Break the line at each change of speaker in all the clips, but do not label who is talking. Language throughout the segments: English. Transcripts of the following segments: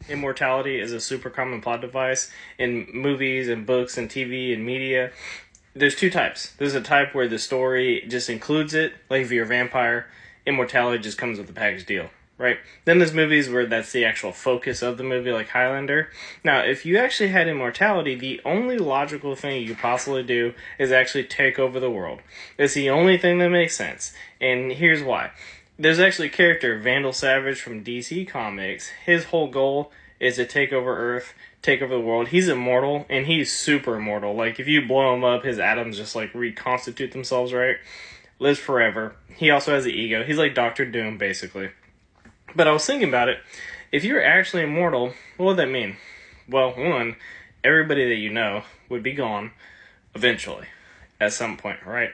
immortality is a super common plot device in movies and books and TV and media. There's two types. There's a type where the story just includes it, like if you're a vampire, immortality just comes with the package deal, right? Then there's movies where that's the actual focus of the movie, like Highlander. Now, if you actually had immortality, the only logical thing you could possibly do is actually take over the world. It's the only thing that makes sense, and here's why. There's actually a character, Vandal Savage from DC Comics. His whole goal is to take over Earth, take over the world. He's immortal, and he's super immortal. Like, if you blow him up, his atoms just, like, reconstitute themselves, right? Lives forever. He also has the ego. He's like Doctor Doom, basically. But I was thinking about it. If you're actually immortal, what would that mean? Well, one, everybody that you know would be gone eventually, at some point, right?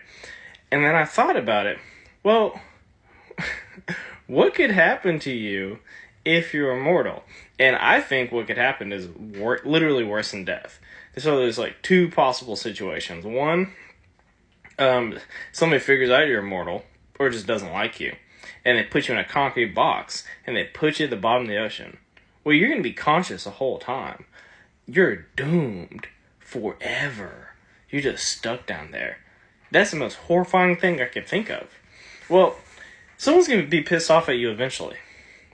And then I thought about it. Well, what could happen to you if you're immortal? And I think what could happen is literally worse than death. So there's like two possible situations. One, somebody figures out you're immortal or just doesn't like you, and they put you in a concrete box and they put you at the bottom of the ocean. Well, you're going to be conscious the whole time. You're doomed forever. You're just stuck down there. That's the most horrifying thing I could think of. Well, someone's going to be pissed off at you eventually,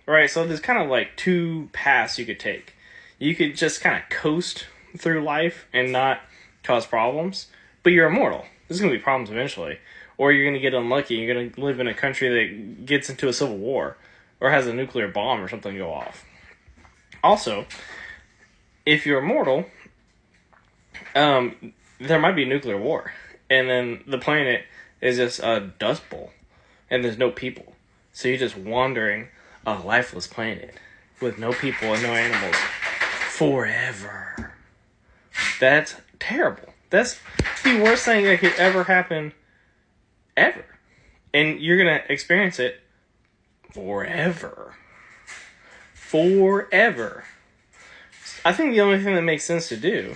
right? So there's kind of like two paths you could take. You could just kind of coast through life and not cause problems, but you're immortal. There's going to be problems eventually. Or you're going to get unlucky. You're going to live in a country that gets into a civil war or has a nuclear bomb or something go off. Also, if you're immortal, there might be a nuclear war. And then the planet is just a dust bowl. And there's no people. So you're just wandering a lifeless planet with no people and no animals forever. That's terrible. That's the worst thing that could ever happen ever. And you're going to experience it forever. Forever. I think the only thing that makes sense to do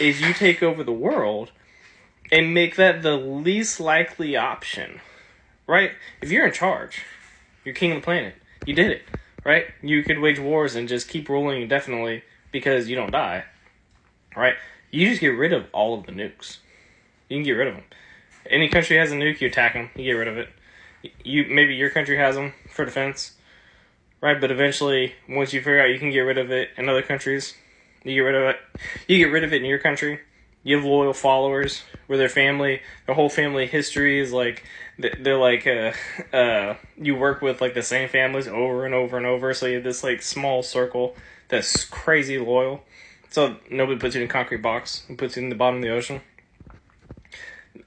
is you take over the world and make that the least likely option. Right? If you're in charge, you're king of the planet. You did it, right? You could wage wars and just keep ruling indefinitely because you don't die, right? You just get rid of all of the nukes. You can get rid of them. Any country has a nuke, you attack them. You get rid of it. Maybe your country has them for defense, right? But eventually, once you figure out you can get rid of it in other countries, you get rid of it. You get rid of it in your country. You have loyal followers where their whole family history is like, they're like, you work with like the same families over and over and over. So you have this like small circle that's crazy loyal. So nobody puts you in a concrete box and puts you in the bottom of the ocean.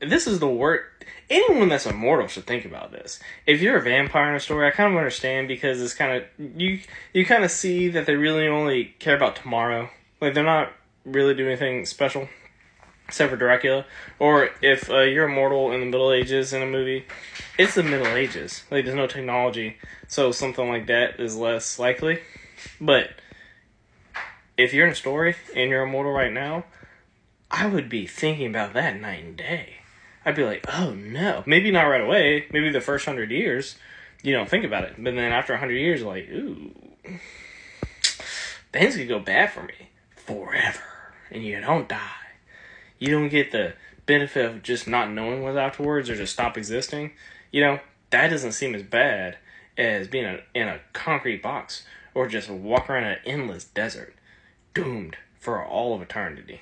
This is the worst. Anyone that's immortal should think about this. If you're a vampire in a story, I kind of understand because it's kind of, you kind of see that they really only care about tomorrow. Like they're not really doing anything special. Except for Dracula. Or if you're immortal in the Middle Ages in a movie, it's the Middle Ages. Like, there's no technology, so something like that is less likely. But if you're in a story and you're immortal right now, I would be thinking about that night and day. I'd be like, oh no. Maybe not right away. Maybe the first 100 years, you don't think about it. But then after 100 years, you're like, ooh, things could go bad for me forever. And you don't die. You don't get the benefit of just not knowing what's afterwards or just stop existing. You know, that doesn't seem as bad as being in a concrete box or just walk around an endless desert, doomed for all of eternity.